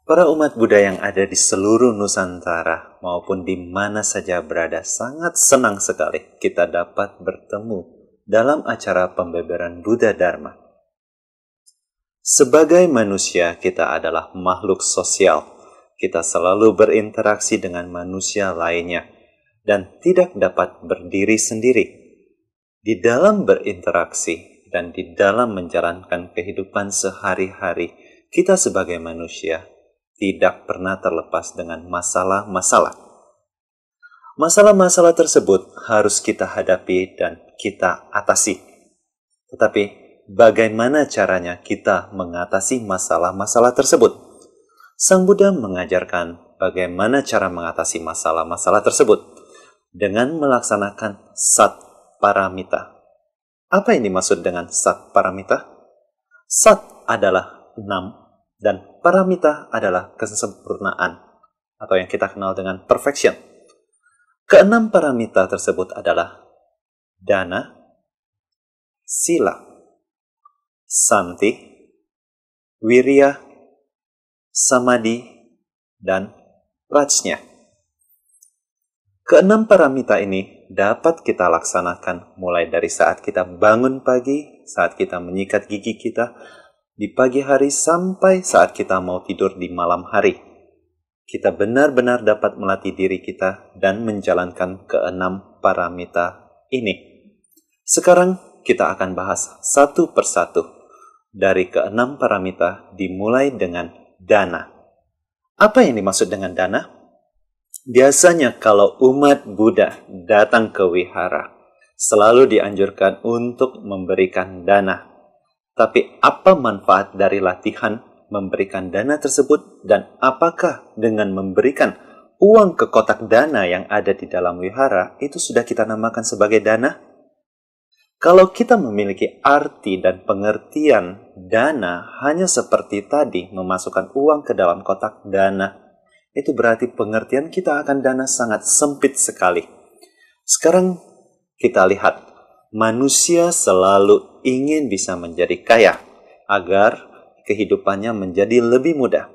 Para umat Buddha yang ada di seluruh Nusantara maupun di mana saja berada sangat senang sekali kita dapat bertemu dalam acara pembebaran Buddha Dharma. Sebagai manusia, kita adalah makhluk sosial. Kita selalu berinteraksi dengan manusia lainnya dan tidak dapat berdiri sendiri. Di dalam berinteraksi dan di dalam menjalankan kehidupan sehari-hari, kita sebagai manusia tidak pernah terlepas dengan masalah-masalah. Masalah-masalah tersebut harus kita hadapi dan kita atasi. Tetapi bagaimana caranya kita mengatasi masalah-masalah tersebut? Sang Buddha mengajarkan bagaimana cara mengatasi masalah-masalah tersebut dengan melaksanakan sat paramita. Apa yang dimaksud dengan sat paramita? Sat adalah 6 dan paramita adalah kesempurnaan atau yang kita kenal dengan perfection. Keenam paramita tersebut adalah dana, sila, santi, wirya, samadhi, dan prajna. Keenam paramita ini dapat kita laksanakan mulai dari saat kita bangun pagi, saat kita menyikat gigi kita, di pagi hari sampai saat kita mau tidur di malam hari. Kita benar-benar dapat melatih diri kita dan menjalankan keenam paramita ini. Sekarang kita akan bahas satu persatu dari keenam paramita dimulai dengan dana. Apa yang dimaksud dengan dana? Biasanya kalau umat Buddha datang ke wihara, selalu dianjurkan untuk memberikan dana. Tapi apa manfaat dari latihan memberikan dana tersebut dan apakah dengan memberikan uang ke kotak dana yang ada di dalam wihara itu sudah kita namakan sebagai dana? Kalau kita memiliki arti dan pengertian dana hanya seperti tadi memasukkan uang ke dalam kotak dana, itu berarti pengertian kita akan dana sangat sempit sekali. Sekarang kita lihat, manusia selalu ingin bisa menjadi kaya agar kehidupannya menjadi lebih mudah.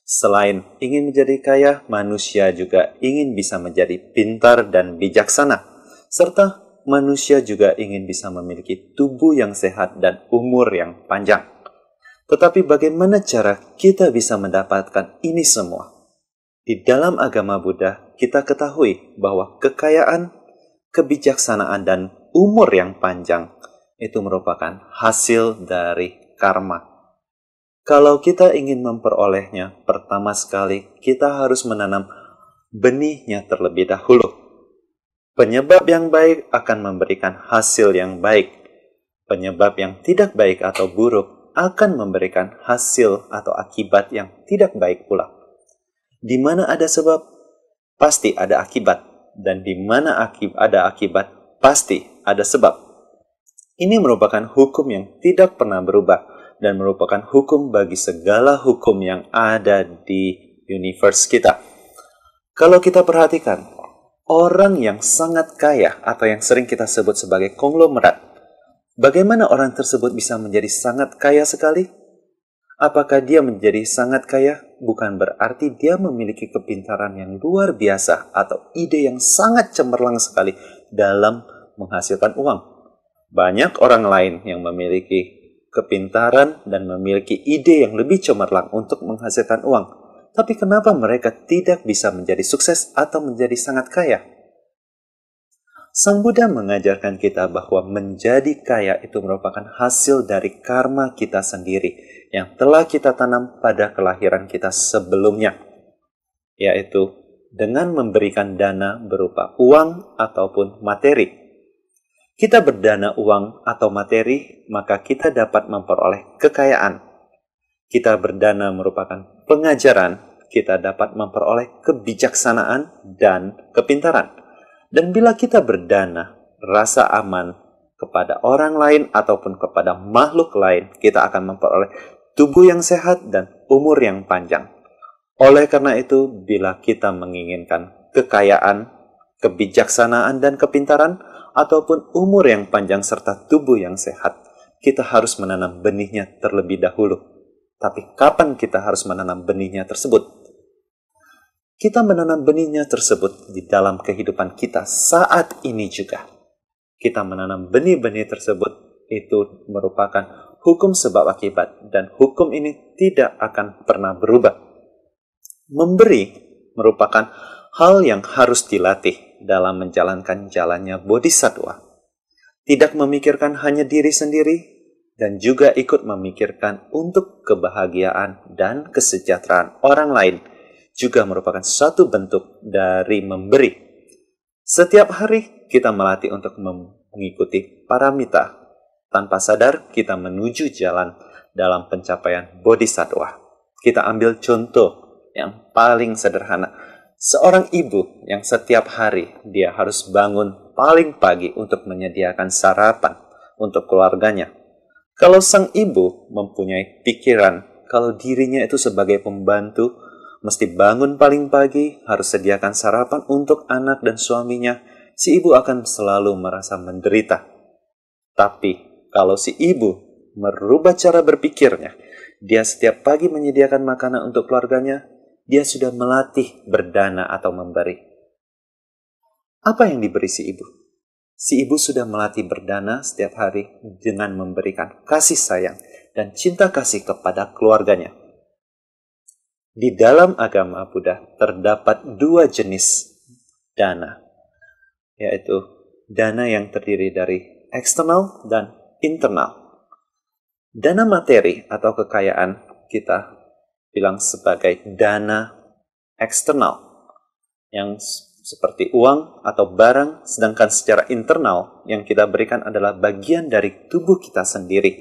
Selain ingin menjadi kaya, manusia juga ingin bisa menjadi pintar dan bijaksana. Serta manusia juga ingin bisa memiliki tubuh yang sehat dan umur yang panjang. Tetapi bagaimana cara kita bisa mendapatkan ini semua? Di dalam agama Buddha, kita ketahui bahwa kekayaan, kebijaksanaan, dan umur yang panjang itu merupakan hasil dari karma. Kalau kita ingin memperolehnya, pertama sekali kita harus menanam benihnya terlebih dahulu. Penyebab yang baik akan memberikan hasil yang baik. Penyebab yang tidak baik atau buruk akan memberikan hasil atau akibat yang tidak baik pula. Di mana ada sebab, pasti ada akibat. Dan di mana ada akibat, pasti ada sebab. Ini merupakan hukum yang tidak pernah berubah dan merupakan hukum bagi segala hukum yang ada di universe kita. Kalau kita perhatikan, orang yang sangat kaya atau yang sering kita sebut sebagai konglomerat, bagaimana orang tersebut bisa menjadi sangat kaya sekali? Apakah dia menjadi sangat kaya? Bukan berarti dia memiliki kepintaran yang luar biasa atau ide yang sangat cemerlang sekali dalam menghasilkan uang. Banyak orang lain yang memiliki kepintaran dan memiliki ide yang lebih cemerlang untuk menghasilkan uang. Tapi kenapa mereka tidak bisa menjadi sukses atau menjadi sangat kaya? Sang Buddha mengajarkan kita bahwa menjadi kaya itu merupakan hasil dari karma kita sendiri yang telah kita tanam pada kelahiran kita sebelumnya, yaitu dengan memberikan dana berupa uang ataupun materi. Kita berdana uang atau materi, maka kita dapat memperoleh kekayaan. Kita berdana merupakan pengajaran, kita dapat memperoleh kebijaksanaan dan kepintaran. Dan bila kita berdana, rasa aman kepada orang lain ataupun kepada makhluk lain, kita akan memperoleh tubuh yang sehat dan umur yang panjang. Oleh karena itu, bila kita menginginkan kekayaan, kebijaksanaan, dan kepintaran, ataupun umur yang panjang serta tubuh yang sehat, kita harus menanam benihnya terlebih dahulu. Tapi kapan kita harus menanam benihnya tersebut? Kita menanam benihnya tersebut di dalam kehidupan kita saat ini juga. Kita menanam benih-benih tersebut itu merupakan hukum sebab akibat, dan hukum ini tidak akan pernah berubah. Memberi merupakan hal yang harus dilatih dalam menjalankan jalannya bodhisattva. Tidak memikirkan hanya diri sendiri, dan juga ikut memikirkan untuk kebahagiaan dan kesejahteraan orang lain, juga merupakan suatu bentuk dari memberi. Setiap hari kita melatih untuk mengikuti paramita. Tanpa sadar kita menuju jalan dalam pencapaian bodhisattva. Kita ambil contoh yang paling sederhana. Seorang ibu yang setiap hari dia harus bangun paling pagi untuk menyediakan sarapan untuk keluarganya. Kalau sang ibu mempunyai pikiran kalau dirinya itu sebagai pembantu, mesti bangun paling pagi, harus sediakan sarapan untuk anak dan suaminya, si ibu akan selalu merasa menderita. Tapi kalau si ibu merubah cara berpikirnya, dia setiap pagi menyediakan makanan untuk keluarganya, dia sudah melatih berdana atau memberi. Apa yang diberi si ibu? Si ibu sudah melatih berdana setiap hari dengan memberikan kasih sayang dan cinta kasih kepada keluarganya. Di dalam agama Buddha terdapat dua jenis dana, yaitu dana yang terdiri dari eksternal dan internal. Dana materi atau kekayaan kita bilang sebagai dana eksternal, yang seperti uang atau barang, sedangkan secara internal yang kita berikan adalah bagian dari tubuh kita sendiri,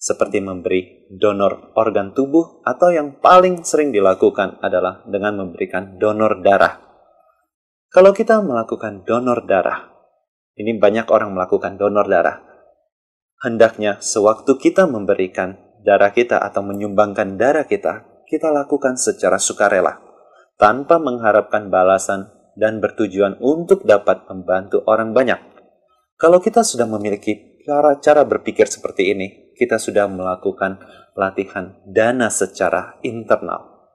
seperti memberi donor organ tubuh, atau yang paling sering dilakukan adalah dengan memberikan donor darah. Kalau kita melakukan donor darah, ini banyak orang melakukan donor darah, hendaknya sewaktu kita memberikan darah kita atau menyumbangkan darah kita, kita lakukan secara sukarela, tanpa mengharapkan balasan dan bertujuan untuk dapat membantu orang banyak. Kalau kita sudah memiliki cara berpikir seperti ini, kita sudah melakukan latihan dana secara internal.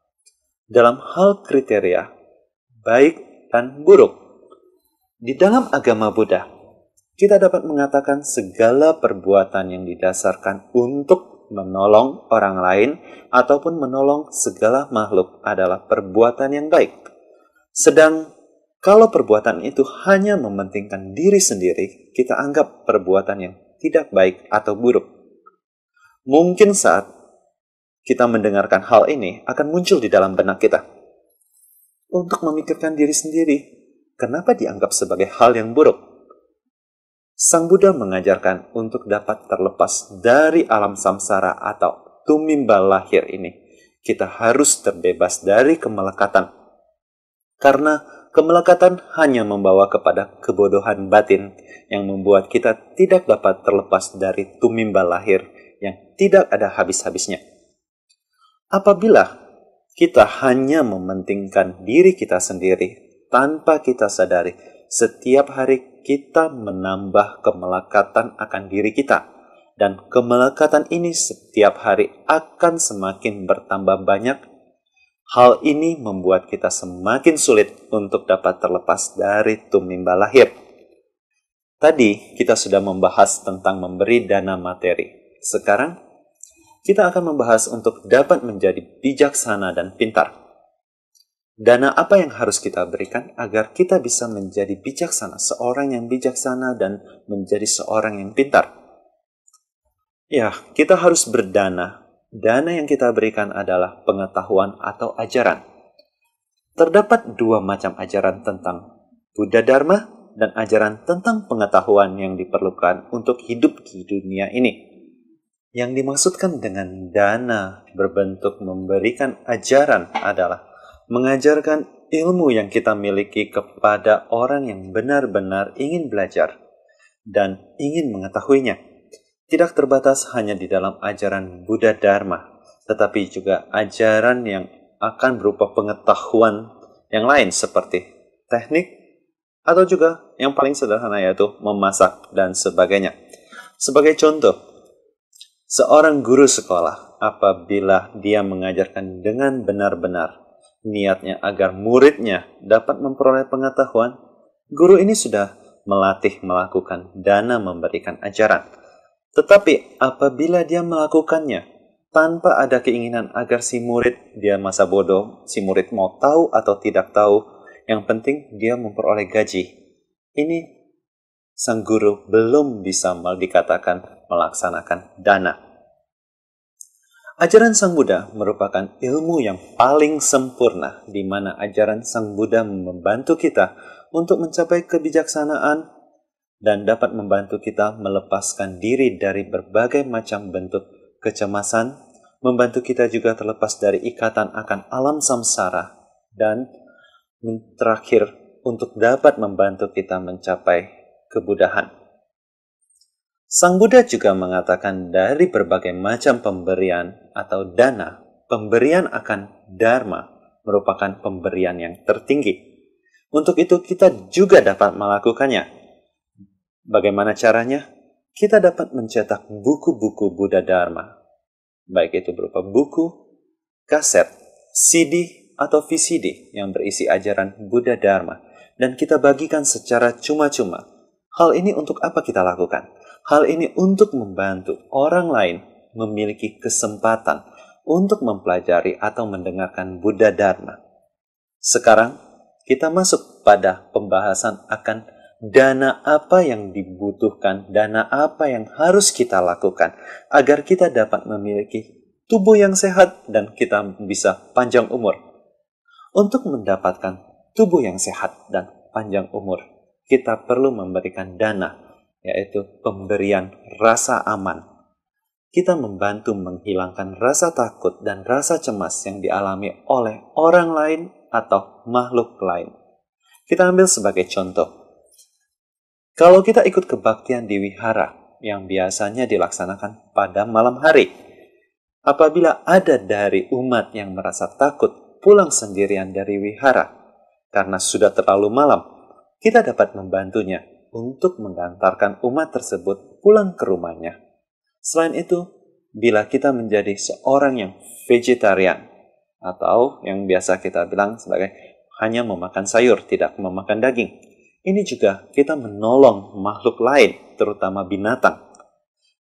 Dalam hal kriteria, baik dan buruk. Di dalam agama Buddha, kita dapat mengatakan segala perbuatan yang didasarkan untuk menolong orang lain ataupun menolong segala makhluk adalah perbuatan yang baik. Sedang kalau perbuatan itu hanya mementingkan diri sendiri, kita anggap perbuatan yang tidak baik atau buruk. Mungkin saat kita mendengarkan hal ini akan muncul di dalam benak kita. Untuk memikirkan diri sendiri, kenapa dianggap sebagai hal yang buruk? Sang Buddha mengajarkan untuk dapat terlepas dari alam samsara atau tumimbal lahir ini, kita harus terbebas dari kemelekatan. Karena kemelekatan hanya membawa kepada kebodohan batin yang membuat kita tidak dapat terlepas dari tumimbal lahir yang tidak ada habis-habisnya. Apabila kita hanya mementingkan diri kita sendiri tanpa kita sadari, setiap hari kita menambah kemelekatan akan diri kita. Dan kemelekatan ini setiap hari akan semakin bertambah banyak. Hal ini membuat kita semakin sulit untuk dapat terlepas dari tumimbal lahir. Tadi kita sudah membahas tentang memberi dana materi. Sekarang kita akan membahas untuk dapat menjadi bijaksana dan pintar. Dana apa yang harus kita berikan agar kita bisa menjadi bijaksana, seorang yang bijaksana dan menjadi seorang yang pintar? Ya, kita harus berdana. Dana yang kita berikan adalah pengetahuan atau ajaran. Terdapat dua macam ajaran tentang Buddha Dharma dan ajaran tentang pengetahuan yang diperlukan untuk hidup di dunia ini. Yang dimaksudkan dengan dana berbentuk memberikan ajaran adalah mengajarkan ilmu yang kita miliki kepada orang yang benar-benar ingin belajar dan ingin mengetahuinya. Tidak terbatas hanya di dalam ajaran Buddha Dharma, tetapi juga ajaran yang akan berupa pengetahuan yang lain seperti teknik, atau juga yang paling sederhana yaitu memasak dan sebagainya. Sebagai contoh, Seorang guru sekolah, apabila dia mengajarkan dengan benar-benar niatnya agar muridnya dapat memperoleh pengetahuan, guru ini sudah melatih melakukan dana memberikan ajaran. Tetapi apabila dia melakukannya tanpa ada keinginan agar si murid, dia masa bodoh, si murid mau tahu atau tidak tahu, yang penting dia memperoleh gaji. Ini sang guru belum bisa dikatakan melaksanakan dana. Ajaran Sang Buddha merupakan ilmu yang paling sempurna, di mana ajaran Sang Buddha membantu kita untuk mencapai kebijaksanaan dan dapat membantu kita melepaskan diri dari berbagai macam bentuk kecemasan, membantu kita juga terlepas dari ikatan akan alam samsara, dan terakhir untuk dapat membantu kita mencapai kebudahan. Sang Buddha juga mengatakan dari berbagai macam pemberian atau dana, pemberian akan dharma merupakan pemberian yang tertinggi. Untuk itu kita juga dapat melakukannya. Bagaimana caranya? Kita dapat mencetak buku-buku Buddha Dharma, baik itu berupa buku, kaset, CD, atau VCD yang berisi ajaran Buddha Dharma, dan kita bagikan secara cuma-cuma. Hal ini untuk apa kita lakukan? Hal ini untuk membantu orang lain memiliki kesempatan untuk mempelajari atau mendengarkan Buddha Dharma. Sekarang, kita masuk pada pembahasan akan dana apa yang dibutuhkan, dana apa yang harus kita lakukan agar kita dapat memiliki tubuh yang sehat dan kita bisa panjang umur. Untuk mendapatkan tubuh yang sehat dan panjang umur, kita perlu memberikan dana, yaitu pemberian rasa aman. Kita membantu menghilangkan rasa takut dan rasa cemas yang dialami oleh orang lain atau makhluk lain. Kita ambil sebagai contoh. Kalau kita ikut kebaktian di wihara yang biasanya dilaksanakan pada malam hari, apabila ada dari umat yang merasa takut pulang sendirian dari wihara karena sudah terlalu malam, kita dapat membantunya untuk mengantarkan umat tersebut pulang ke rumahnya. Selain itu, bila kita menjadi seorang yang vegetarian atau yang biasa kita bilang sebagai hanya memakan sayur, tidak memakan daging, ini juga kita menolong makhluk lain, terutama binatang.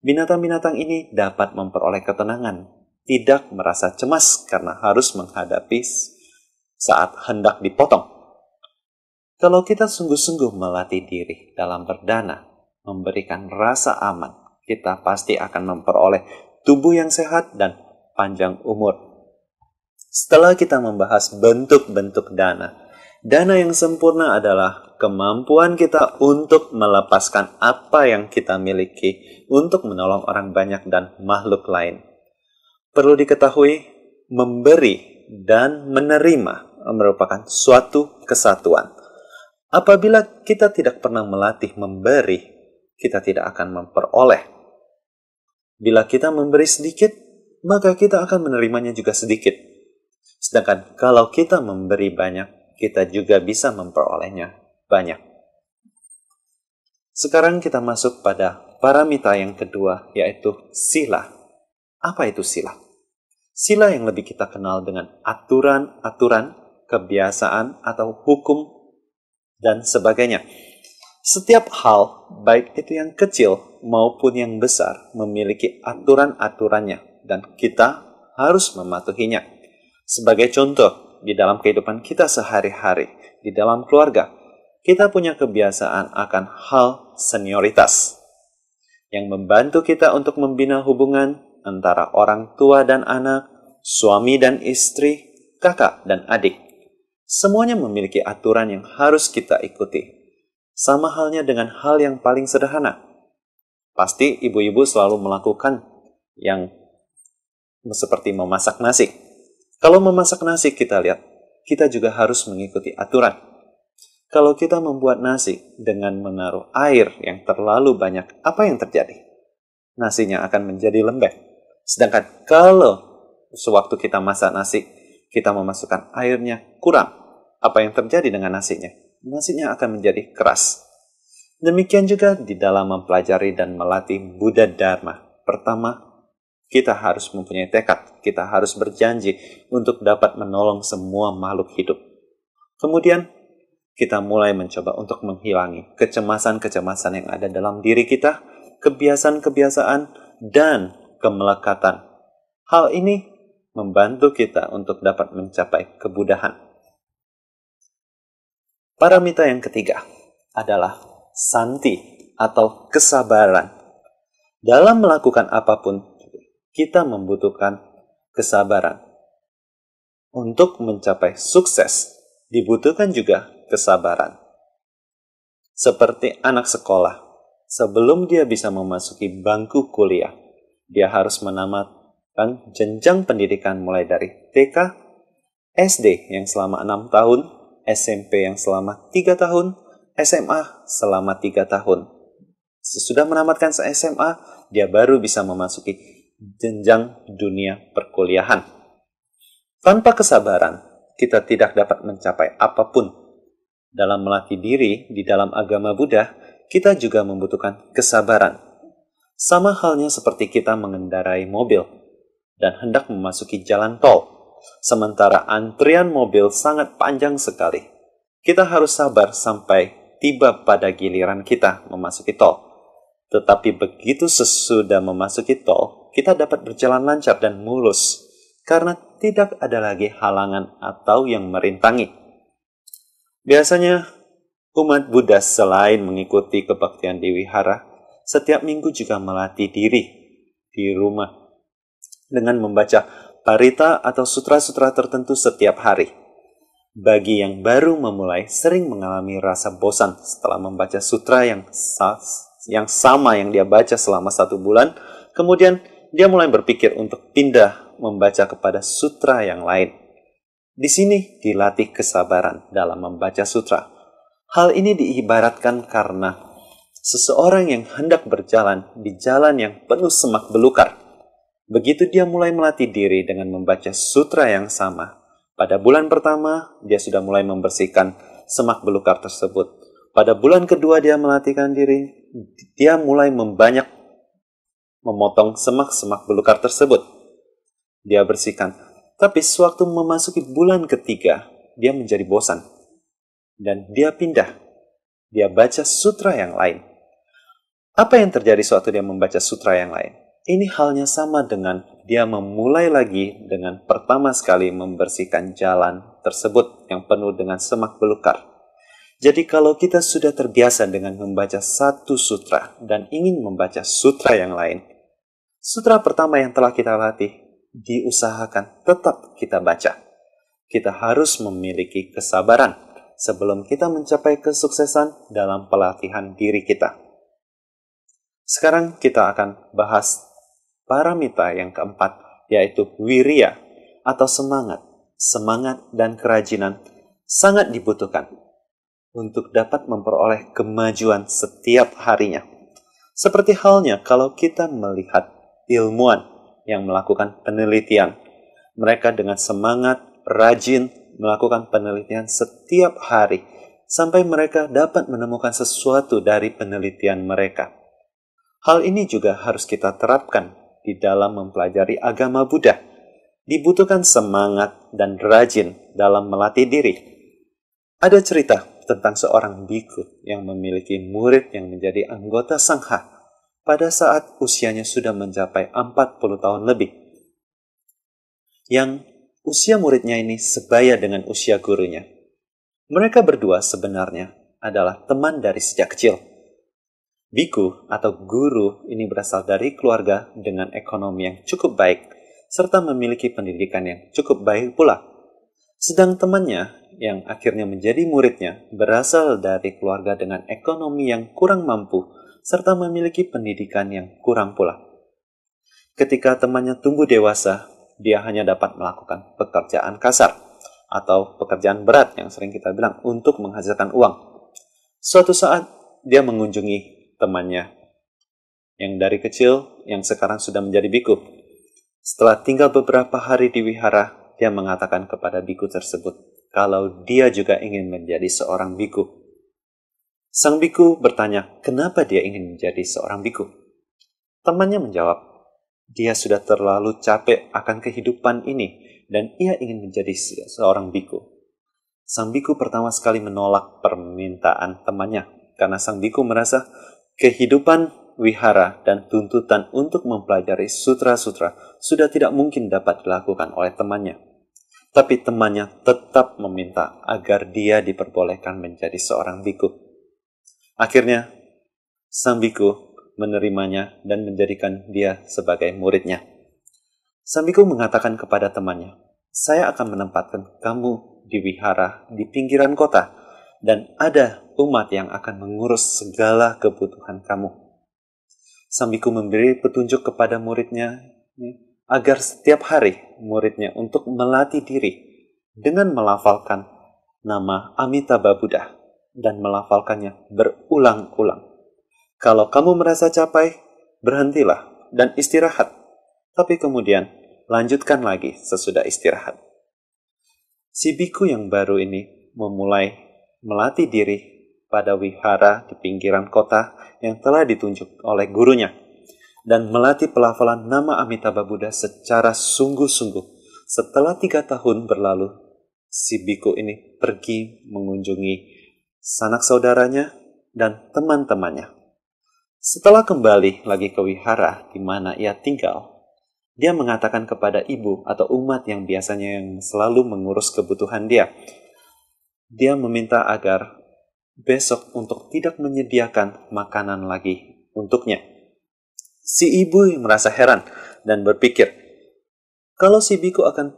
Binatang-binatang ini dapat memperoleh ketenangan, tidak merasa cemas karena harus menghadapi saat hendak dipotong. Kalau kita sungguh-sungguh melatih diri dalam berdana, memberikan rasa aman, kita pasti akan memperoleh tubuh yang sehat dan panjang umur. Setelah kita membahas bentuk-bentuk dana yang sempurna adalah kemampuan kita untuk melepaskan apa yang kita miliki untuk menolong orang banyak dan makhluk lain. Perlu diketahui, memberi dan menerima merupakan suatu kesatuan. Apabila kita tidak pernah melatih memberi, kita tidak akan memperoleh. Bila kita memberi sedikit, maka kita akan menerimanya juga sedikit. Sedangkan kalau kita memberi banyak, kita juga bisa memperolehnya banyak. Sekarang kita masuk pada paramita yang kedua, yaitu sila. Apa itu sila? Sila yang lebih kita kenal dengan aturan-aturan, kebiasaan, atau hukum, dan sebagainya. Setiap hal, baik itu yang kecil maupun yang besar, memiliki aturan-aturannya, dan kita harus mematuhinya. Sebagai contoh, di dalam kehidupan kita sehari-hari, di dalam keluarga, kita punya kebiasaan akan hal senioritas yang membantu kita untuk membina hubungan antara orang tua dan anak, suami dan istri, kakak dan adik. Semuanya memiliki aturan yang harus kita ikuti. Sama halnya dengan hal yang paling sederhana. Pasti ibu-ibu selalu melakukan yang seperti memasak nasi. Kalau memasak nasi kita lihat, kita juga harus mengikuti aturan. Kalau kita membuat nasi dengan menaruh air yang terlalu banyak, apa yang terjadi? Nasinya akan menjadi lembek. Sedangkan kalau sewaktu kita masak nasi, kita memasukkan airnya kurang, apa yang terjadi dengan nasinya? Nasinya akan menjadi keras. Demikian juga di dalam mempelajari dan melatih Buddha Dharma. Pertama, kita harus mempunyai tekad, kita harus berjanji untuk dapat menolong semua makhluk hidup. Kemudian, kita mulai mencoba untuk menghilangi kecemasan-kecemasan yang ada dalam diri kita, kebiasaan-kebiasaan, dan kemelekatan. Hal ini membantu kita untuk dapat mencapai kemudahan. Paramita yang ketiga adalah santi atau kesabaran. Dalam melakukan apapun, kita membutuhkan kesabaran. Untuk mencapai sukses, dibutuhkan juga kesabaran. Seperti anak sekolah, sebelum dia bisa memasuki bangku kuliah, dia harus menamatkan jenjang pendidikan mulai dari TK, SD yang selama 6 tahun, SMP yang selama 3 tahun, SMA selama 3 tahun. Sesudah menamatkan SMA, dia baru bisa memasuki jenjang dunia perkuliahan. Tanpa kesabaran, kita tidak dapat mencapai apapun. Dalam melatih diri di dalam agama Buddha, kita juga membutuhkan kesabaran. Sama halnya seperti kita mengendarai mobil dan hendak memasuki jalan tol. Sementara antrian mobil sangat panjang sekali. Kita harus sabar sampai tiba pada giliran kita memasuki tol. Tetapi begitu sesudah memasuki tol, kita dapat berjalan lancar dan mulus, karena tidak ada lagi halangan atau yang merintangi. Biasanya, umat Buddha selain mengikuti kebaktian di wihara, setiap minggu juga melatih diri di rumah dengan membaca parita atau sutra-sutra tertentu setiap hari. Bagi yang baru memulai, sering mengalami rasa bosan setelah membaca sutra yang sama yang dia baca selama 1 bulan, kemudian dia mulai berpikir untuk pindah membaca kepada sutra yang lain. Di sini dilatih kesabaran dalam membaca sutra. Hal ini diibaratkan karena seseorang yang hendak berjalan di jalan yang penuh semak belukar. Begitu dia mulai melatih diri dengan membaca sutra yang sama, pada bulan pertama dia sudah mulai membersihkan semak belukar tersebut. Pada bulan kedua dia melatihkan diri, dia mulai memotong semak-semak belukar tersebut. Dia bersihkan. Tapi sewaktu memasuki bulan ketiga, dia menjadi bosan. Dan dia pindah. Dia baca sutra yang lain. Apa yang terjadi sewaktu dia membaca sutra yang lain? Ini halnya sama dengan dia memulai lagi dengan pertama sekali membersihkan jalan tersebut yang penuh dengan semak belukar. Jadi kalau kita sudah terbiasa dengan membaca satu sutra dan ingin membaca sutra yang lain, sutra pertama yang telah kita latih, diusahakan tetap kita baca. Kita harus memiliki kesabaran sebelum kita mencapai kesuksesan dalam pelatihan diri kita. Sekarang kita akan bahas paramita yang keempat, yaitu wirya atau semangat. Semangat dan kerajinan sangat dibutuhkan untuk dapat memperoleh kemajuan setiap harinya. Seperti halnya kalau kita melihat ilmuwan yang melakukan penelitian. Mereka dengan semangat, rajin, melakukan penelitian setiap hari, sampai mereka dapat menemukan sesuatu dari penelitian mereka. Hal ini juga harus kita terapkan di dalam mempelajari agama Buddha. Dibutuhkan semangat dan rajin dalam melatih diri. Ada cerita tentang seorang biku yang memiliki murid yang menjadi anggota sangha pada saat usianya sudah mencapai 40 tahun lebih. Yang usia muridnya ini sebaya dengan usia gurunya. Mereka berdua sebenarnya adalah teman dari sejak kecil. Biku atau guru ini berasal dari keluarga dengan ekonomi yang cukup baik, serta memiliki pendidikan yang cukup baik pula. Sedang temannya yang akhirnya menjadi muridnya berasal dari keluarga dengan ekonomi yang kurang mampu, serta memiliki pendidikan yang kurang pula. Ketika temannya tumbuh dewasa, dia hanya dapat melakukan pekerjaan kasar atau pekerjaan berat yang sering kita bilang untuk menghasilkan uang. Suatu saat, dia mengunjungi temannya yang dari kecil yang sekarang sudah menjadi biku. Setelah tinggal beberapa hari di wihara, dia mengatakan kepada biku tersebut kalau dia juga ingin menjadi seorang biku. Sang biku bertanya, kenapa dia ingin menjadi seorang biku? Temannya menjawab, Dia sudah terlalu capek akan kehidupan ini dan ia ingin menjadi seorang biku. Sang biku pertama sekali menolak permintaan temannya karena sang biku merasa kehidupan wihara dan tuntutan untuk mempelajari sutra-sutra sudah tidak mungkin dapat dilakukan oleh temannya. Tapi temannya tetap meminta agar dia diperbolehkan menjadi seorang biku. Akhirnya, sang biku menerimanya dan menjadikan dia sebagai muridnya. Sang biku mengatakan kepada temannya, "Saya akan menempatkan kamu di wihara di pinggiran kota, dan ada umat yang akan mengurus segala kebutuhan kamu." Sang biku memberi petunjuk kepada muridnya agar setiap hari muridnya untuk melatih diri dengan melafalkan nama Amitabha Buddha dan melafalkannya berulang-ulang. Kalau kamu merasa capek, berhentilah dan istirahat. Tapi kemudian, lanjutkan lagi sesudah istirahat. Si biku yang baru ini memulai melatih diri pada wihara di pinggiran kota yang telah ditunjuk oleh gurunya dan melatih pelafalan nama Amitabha Buddha secara sungguh-sungguh. Setelah 3 tahun berlalu, si biku ini pergi mengunjungi sanak saudaranya dan teman-temannya. Setelah kembali lagi ke wihara di mana ia tinggal, dia mengatakan kepada ibu atau umat yang biasanya yang selalu mengurus kebutuhan dia. Dia meminta agar besok untuk tidak menyediakan makanan lagi untuknya. Si ibu merasa heran dan berpikir, kalau si biku akan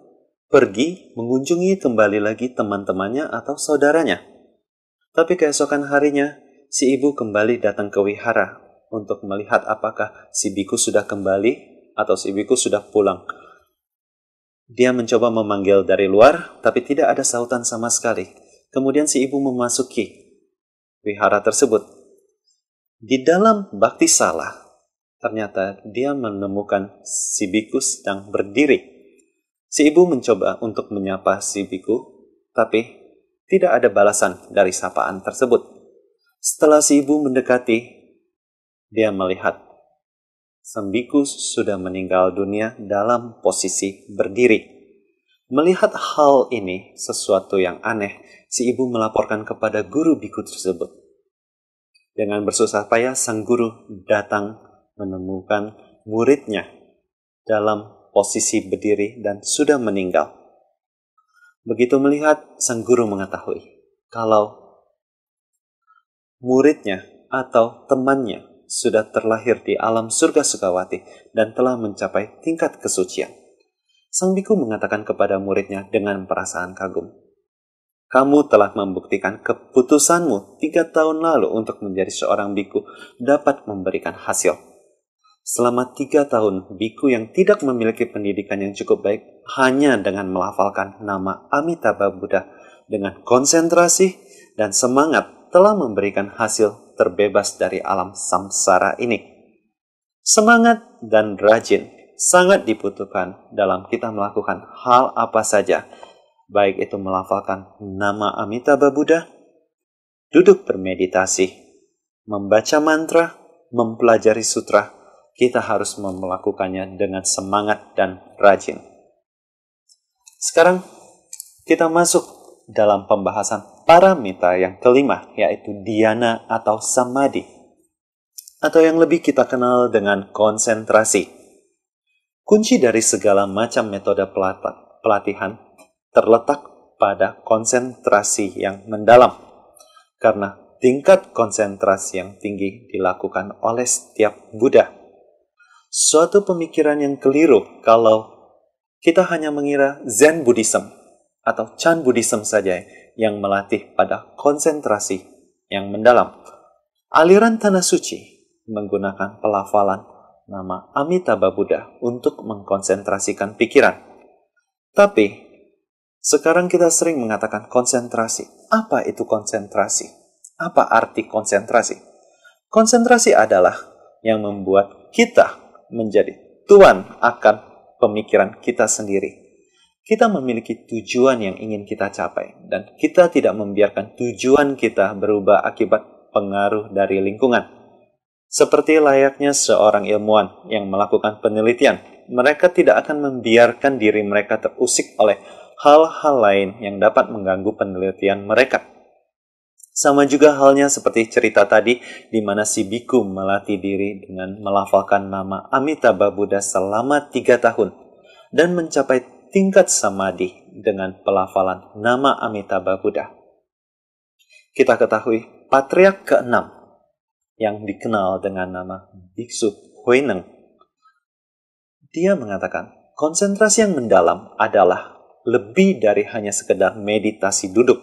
pergi mengunjungi kembali lagi teman-temannya atau saudaranya. Tapi keesokan harinya, si ibu kembali datang ke wihara untuk melihat apakah si biku sudah kembali atau si biku sudah pulang. Dia mencoba memanggil dari luar, tapi tidak ada sautan sama sekali. Kemudian si ibu memasuki wihara tersebut. Di dalam bakti sala, ternyata dia menemukan si biku sedang berdiri. Si ibu mencoba untuk menyapa si biku, tapi tidak ada balasan dari sapaan tersebut. Setelah si ibu mendekati, dia melihat sang biku sudah meninggal dunia dalam posisi berdiri. Melihat hal ini, sesuatu yang aneh, si ibu melaporkan kepada guru biku tersebut. Dengan bersusah payah, sang guru datang menemukan muridnya dalam posisi berdiri dan sudah meninggal. Begitu melihat, sang guru mengetahui kalau muridnya atau temannya sudah terlahir di alam surga Sukawati dan telah mencapai tingkat kesucian. Sang biku mengatakan kepada muridnya dengan perasaan kagum, "Kamu telah membuktikan keputusanmu 3 tahun lalu untuk menjadi seorang biku dapat memberikan hasil. Selama 3 tahun, biku yang tidak memiliki pendidikan yang cukup baik hanya dengan melafalkan nama Amitabha Buddha dengan konsentrasi dan semangat telah memberikan hasil terbebas dari alam samsara ini. Semangat dan rajin sangat dibutuhkan dalam kita melakukan hal apa saja, baik itu melafalkan nama Amitabha Buddha, duduk bermeditasi, membaca mantra, mempelajari sutra. Kita harus melakukannya dengan semangat dan rajin." Sekarang kita masuk dalam pembahasan paramita yang kelima, yaitu dhyana atau samadhi, atau yang lebih kita kenal dengan konsentrasi. Kunci dari segala macam metode pelatihan terletak pada konsentrasi yang mendalam, karena tingkat konsentrasi yang tinggi dilakukan oleh setiap Buddha. Suatu pemikiran yang keliru kalau kita hanya mengira Zen Buddhism atau Chan Buddhism saja yang melatih pada konsentrasi yang mendalam. Aliran Tanah Suci menggunakan pelafalan nama Amitabha Buddha untuk mengkonsentrasikan pikiran. Tapi, sekarang kita sering mengatakan konsentrasi. Apa itu konsentrasi? Apa arti konsentrasi? Konsentrasi adalah yang membuat kita menjadi tuan akan pemikiran kita sendiri. Kita memiliki tujuan yang ingin kita capai, dan kita tidak membiarkan tujuan kita berubah akibat pengaruh dari lingkungan. Seperti layaknya seorang ilmuwan yang melakukan penelitian, mereka tidak akan membiarkan diri mereka terusik oleh hal-hal lain yang dapat mengganggu penelitian mereka. Sama juga halnya seperti cerita tadi, di mana si biku melatih diri dengan melafalkan nama Amitabha Buddha selama 3 tahun dan mencapai tingkat samadhi dengan pelafalan nama Amitabha Buddha. Kita ketahui patriark ke-6 yang dikenal dengan nama Biksu Huineng. Dia mengatakan, konsentrasi yang mendalam adalah lebih dari hanya sekedar meditasi duduk.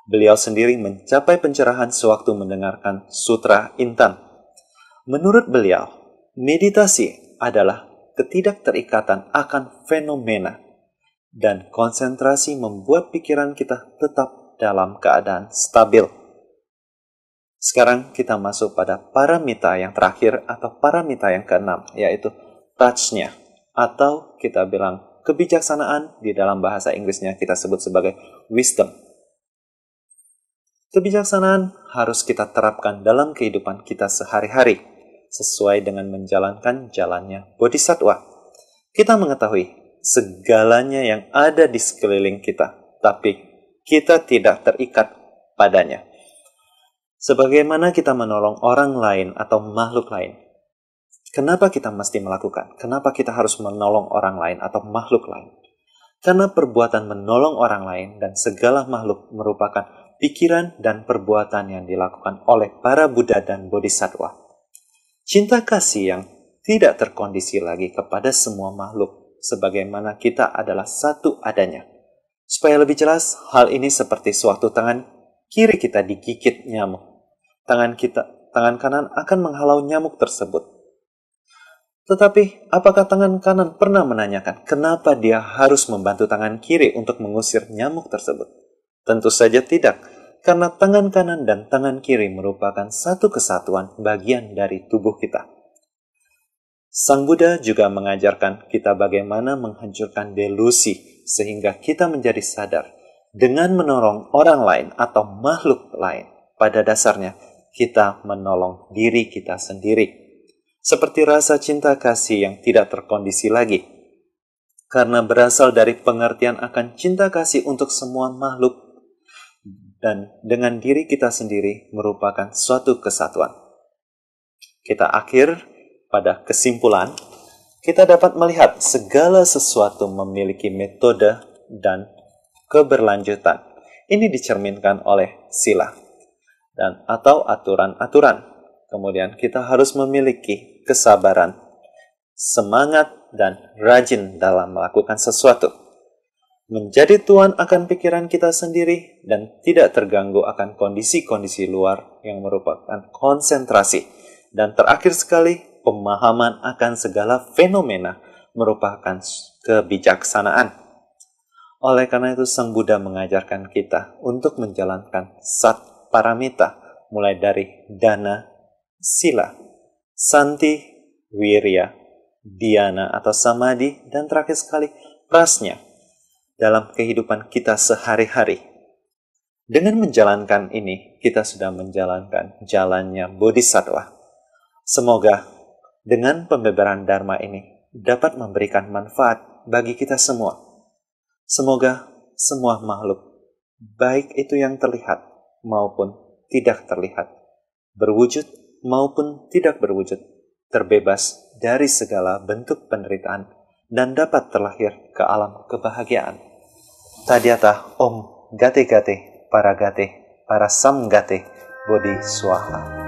Beliau sendiri mencapai pencerahan sewaktu mendengarkan Sutra Intan. Menurut beliau, meditasi adalah ketidakterikatan akan fenomena, dan konsentrasi membuat pikiran kita tetap dalam keadaan stabil. Sekarang kita masuk pada paramita yang terakhir atau paramita yang ke-6, yaitu touch-nya, atau kita bilang kebijaksanaan, di dalam bahasa Inggrisnya kita sebut sebagai wisdom. Kebijaksanaan harus kita terapkan dalam kehidupan kita sehari-hari, sesuai dengan menjalankan jalannya Bodhisattva. Kita mengetahui segalanya yang ada di sekeliling kita, tapi kita tidak terikat padanya. Sebagaimana kita menolong orang lain atau makhluk lain, kenapa kita mesti melakukan? Kenapa kita harus menolong orang lain atau makhluk lain? Karena perbuatan menolong orang lain dan segala makhluk merupakan pikiran dan perbuatan yang dilakukan oleh para Buddha dan Bodhisattva. Cinta kasih yang tidak terkondisi lagi kepada semua makhluk, sebagaimana kita adalah satu adanya. Supaya lebih jelas, hal ini seperti suatu tangan kiri kita digigit nyamuk. Tangan kanan akan menghalau nyamuk tersebut. Tetapi, apakah tangan kanan pernah menanyakan kenapa dia harus membantu tangan kiri untuk mengusir nyamuk tersebut? Tentu saja tidak, karena tangan kanan dan tangan kiri merupakan satu kesatuan bagian dari tubuh kita. Sang Buddha juga mengajarkan kita bagaimana menghancurkan delusi sehingga kita menjadi sadar dengan menolong orang lain atau makhluk lain. Pada dasarnya, kita menolong diri kita sendiri. Seperti rasa cinta kasih yang tidak terkondisi lagi, karena berasal dari pengertian akan cinta kasih untuk semua makhluk, dan dengan diri kita sendiri merupakan suatu kesatuan. Kita akhir pada kesimpulan, kita dapat melihat segala sesuatu memiliki metode dan keberlanjutan. Ini dicerminkan oleh sila dan atau aturan-aturan. Kemudian kita harus memiliki kesabaran, semangat, dan rajin dalam melakukan sesuatu. Menjadi tuan akan pikiran kita sendiri dan tidak terganggu akan kondisi-kondisi luar yang merupakan konsentrasi. Dan terakhir sekali, pemahaman akan segala fenomena merupakan kebijaksanaan. Oleh karena itu, Sang Buddha mengajarkan kita untuk menjalankan sat paramita, mulai dari dana, sila, santi, wirya, dhyana atau samadhi, dan terakhir sekali prasnya dalam kehidupan kita sehari-hari. Dengan menjalankan ini, kita sudah menjalankan jalannya Bodhisattva. Semoga dengan pembebaran Dharma ini dapat memberikan manfaat bagi kita semua. Semoga semua makhluk, baik itu yang terlihat maupun tidak terlihat, berwujud maupun tidak berwujud, terbebas dari segala bentuk penderitaan dan dapat terlahir ke alam kebahagiaan. Tadyata Om Gate Gate Paragate Parasamgate Bodhi Swaha.